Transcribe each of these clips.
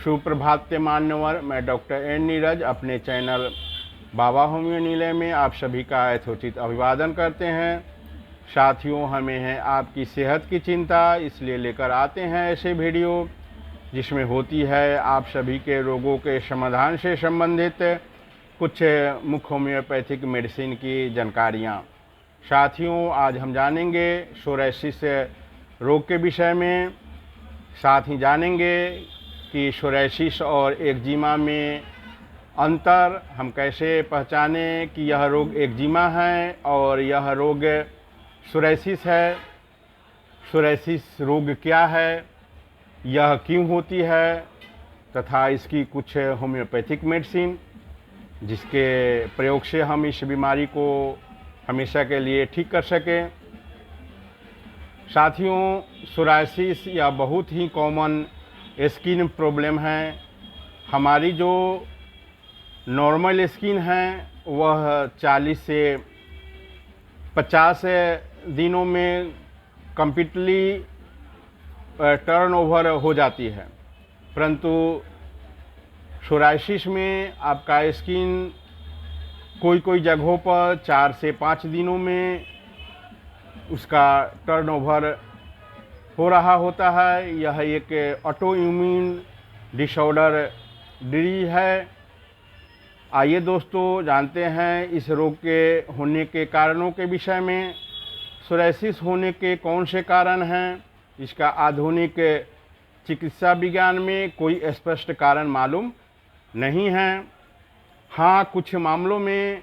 सुप्रभात मान्यवर, मैं डॉक्टर एन नीरज अपने चैनल बाबा होम्यो निलय में आप सभी का यथोचित अभिवादन करते हैं। साथियों, हमें है आपकी सेहत की चिंता, इसलिए लेकर आते हैं ऐसे वीडियो जिसमें होती है आप सभी के रोगों के समाधान से संबंधित कुछ मुख्य होम्योपैथिक मेडिसिन की जानकारियाँ। साथियों, आज हम जानेंगे सोराइसिस रोग के विषय में। साथ ही जानेंगे कि सोराइसिस और एक्जिमा में अंतर, हम कैसे पहचानें कि यह रोग एक्जिमा है और यह रोग सोराइसिस है। सोराइसिस रोग क्या है, यह क्यों होती है, तथा इसकी कुछ होम्योपैथिक मेडिसिन जिसके प्रयोग से हम इस बीमारी को हमेशा के लिए ठीक कर सकें। साथियों, सोराइसिस यह बहुत ही कॉमन स्किन प्रॉब्लम है। हमारी जो नॉर्मल स्किन है वह 40 से 50 दिनों में कंप्लीटली टर्नओवर हो जाती है, परंतु सोराइसिस में आपका स्किन कोई जगहों पर 4 से 5 दिनों में उसका टर्नओवर हो रहा होता है। यह एक ऑटो इम्यून डिसऑर्डर डिजीज है। आइए दोस्तों, जानते हैं इस रोग के होने के कारणों के विषय में। सोराइसिस होने के कौन से कारण हैं, इसका आधुनिक चिकित्सा विज्ञान में कोई स्पष्ट कारण मालूम नहीं है। हाँ, कुछ मामलों में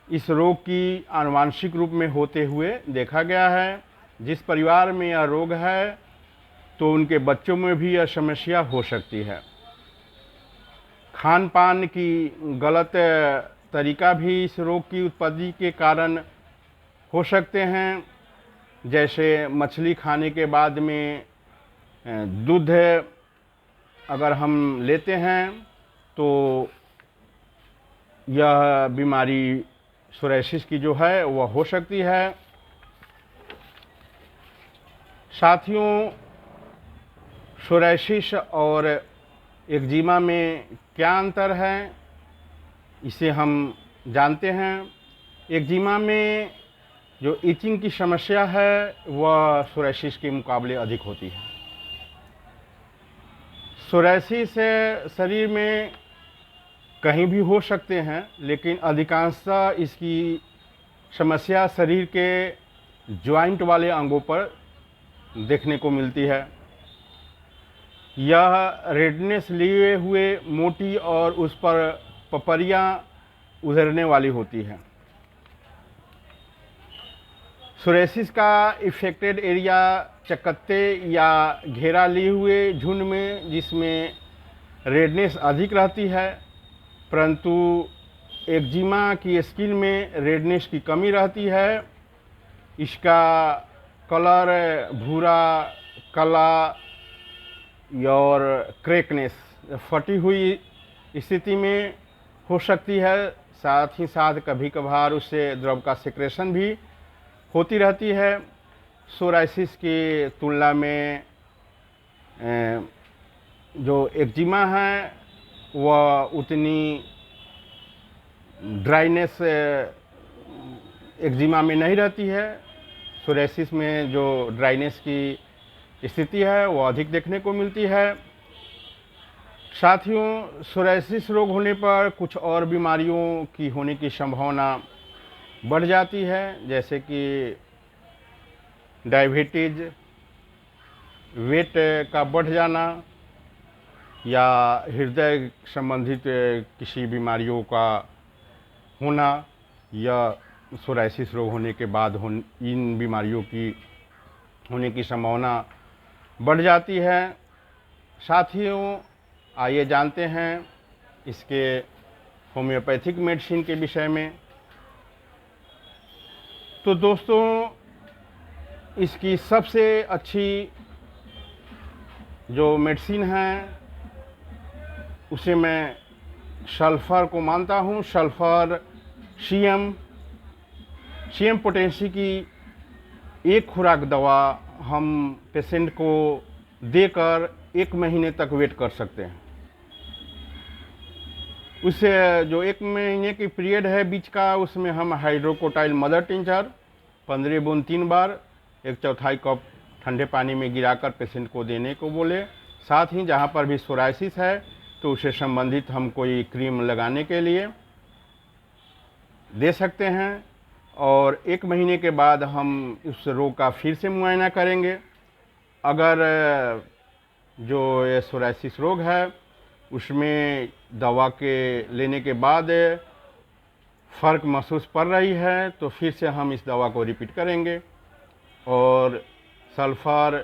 इस रोग की आनुवंशिक रूप में होते हुए देखा गया है। जिस परिवार में यह रोग है तो उनके बच्चों में भी यह समस्या हो सकती है। खान पान की गलत तरीका भी इस रोग की उत्पत्ति के कारण हो सकते हैं। जैसे मछली खाने के बाद में दूध अगर हम लेते हैं तो यह बीमारी सोराइसिस की जो है वह हो सकती है। साथियों, सोराइसिस और एक्जिमा में क्या अंतर है, इसे हम जानते हैं। एक्जिमा में जो इचिंग की समस्या है वह सोराइसिस के मुकाबले अधिक होती है। सोराइसिस शरीर में कहीं भी हो सकते हैं, लेकिन अधिकांशतः इसकी समस्या शरीर के जॉइंट वाले अंगों पर देखने को मिलती है। यह रेडनेस लिए हुए मोटी और उस पर पपरियाँ उधरने वाली होती है। सोराइसिस का इफेक्टेड एरिया चकत्ते या घेरा लिए हुए झुंड में, जिसमें रेडनेस अधिक रहती है, परंतु एक्जिमा की स्किन में रेडनेस की कमी रहती है। इसका कलर भूरा, काला और क्रैकनेस, फटी हुई स्थिति में हो सकती है। साथ ही साथ कभी कभार उससे द्रव का सिक्रेशन भी होती रहती है। सोराइसिस की तुलना में जो एक्जिमा है वह उतनी ड्राइनेस एक्जिमा में नहीं रहती है। सोराइसिस में जो ड्राइनेस की स्थिति है वो अधिक देखने को मिलती है। साथियों, सोराइसिस रोग होने पर कुछ और बीमारियों की होने की संभावना बढ़ जाती है, जैसे कि डायबिटीज, वेट का बढ़ जाना, या हृदय संबंधित किसी बीमारियों का होना, या सोराइसिस रोग होने के बाद इन बीमारियों की होने की संभावना बढ़ जाती है। साथियों, आइए जानते हैं इसके होम्योपैथिक मेडिसिन के विषय में। तो दोस्तों, इसकी सबसे अच्छी जो मेडिसिन है उसे मैं सल्फ़र को मानता हूँ। सल्फ़र सीएम पोटेंसी की एक खुराक दवा हम पेशेंट को देकर 1 महीने तक वेट कर सकते हैं। उस जो 1 महीने की पीरियड है बीच का, उसमें हम हाइड्रोकोटाइल मदर टिंचर 15 बूंद 3 बार 1/4 कप ठंडे पानी में गिराकर पेशेंट को देने को बोले। साथ ही जहाँ पर भी सोराइसिस है तो उससे संबंधित हम कोई क्रीम लगाने के लिए दे सकते हैं। और 1 महीने के बाद हम उस रोग का फिर से मुआयना करेंगे। अगर जो ये सोराइसिस रोग है उसमें दवा के लेने के बाद फ़र्क महसूस पड़ रही है तो फिर से हम इस दवा को रिपीट करेंगे और सल्फ़र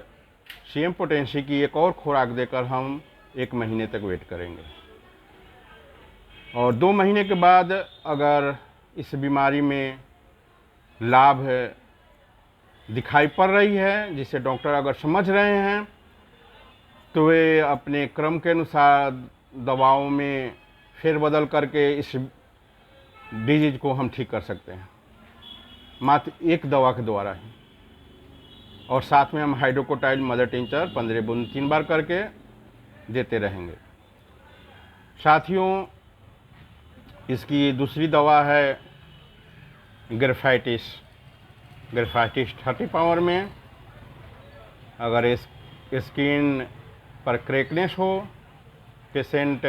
सीएम पोटेंसी की एक और खुराक देकर हम 1 महीने तक वेट करेंगे। और 2 महीने के बाद अगर इस बीमारी में लाभ दिखाई पड़ रही है, जिसे डॉक्टर अगर समझ रहे हैं, तो वे अपने क्रम के अनुसार दवाओं में फेरबदल करके इस डिजीज को हम ठीक कर सकते हैं, मात्र एक दवा के द्वारा ही। और साथ में हम हाइड्रोकोटाइल मदर टिंचर 15 बूंद 3 बार करके देते रहेंगे। साथियों, इसकी दूसरी दवा है ग्रेफाइटिस 30 पावर में। अगर इस स्किन पर क्रैकनेस हो, पेशेंट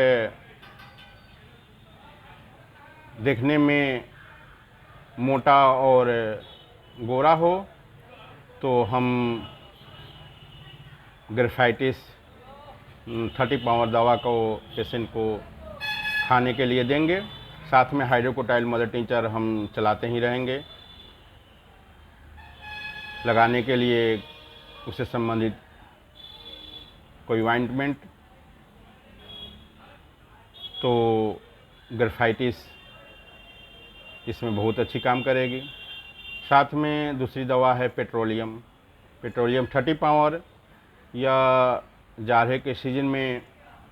देखने में मोटा और गोरा हो, तो हम ग्रेफाइटिस 30 पावर दवा को पेशेंट को खाने के लिए देंगे। साथ में हाइड्रोकोटाइल मदर टिंचर हम चलाते ही रहेंगे। लगाने के लिए उससे संबंधित कोई ऑइंटमेंट, तो ग्रेफाइटिस इसमें बहुत अच्छी काम करेगी। साथ में दूसरी दवा है पेट्रोलियम 30 पावर। या जाड़े के सीजन में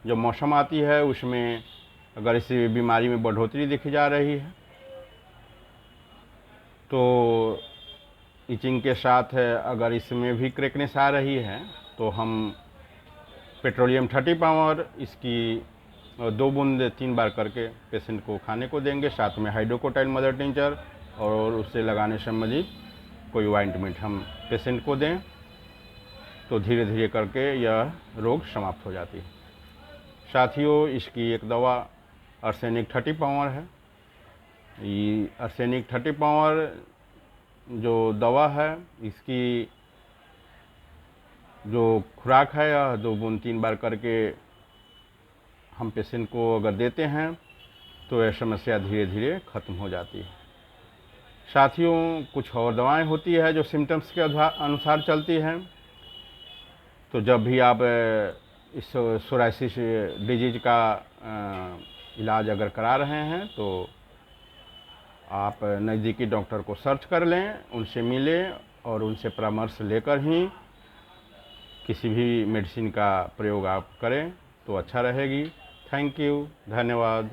जो मौसम आती है उसमें अगर इस बीमारी में बढ़ोतरी देखी जा रही है तो इचिंग के साथ अगर इसमें भी क्रैकनेस आ रही है तो हम पेट्रोलियम 30 पावर इसकी 2 बूंद 3 बार करके पेशेंट को खाने को देंगे। साथ में हाइड्रोकोटाइल मदर टिंचर और उससे लगाने संबंधित कोई ऑइंटमेंट हम पेशेंट को दें, तो धीरे धीरे करके यह रोग समाप्त हो जाती है। साथियों, इसकी एक दवा आर्सेनिक 30 पावर है। ये आर्सेनिक 30 पावर जो दवा है, इसकी जो खुराक है यह 2 बूंद 3 बार करके हम पेशेंट को अगर देते हैं तो यह समस्या धीरे धीरे ख़त्म हो जाती है। साथियों, कुछ और दवाएं होती है जो सिम्टम्स के अनुसार चलती हैं। तो जब भी आप इस सोराइसिस डिजीज का इलाज अगर करा रहे हैं तो आप नज़दीकी डॉक्टर को सर्च कर लें, उनसे मिलें और उनसे परामर्श लेकर ही किसी भी मेडिसिन का प्रयोग आप करें तो अच्छा रहेगी। थैंक यू, धन्यवाद।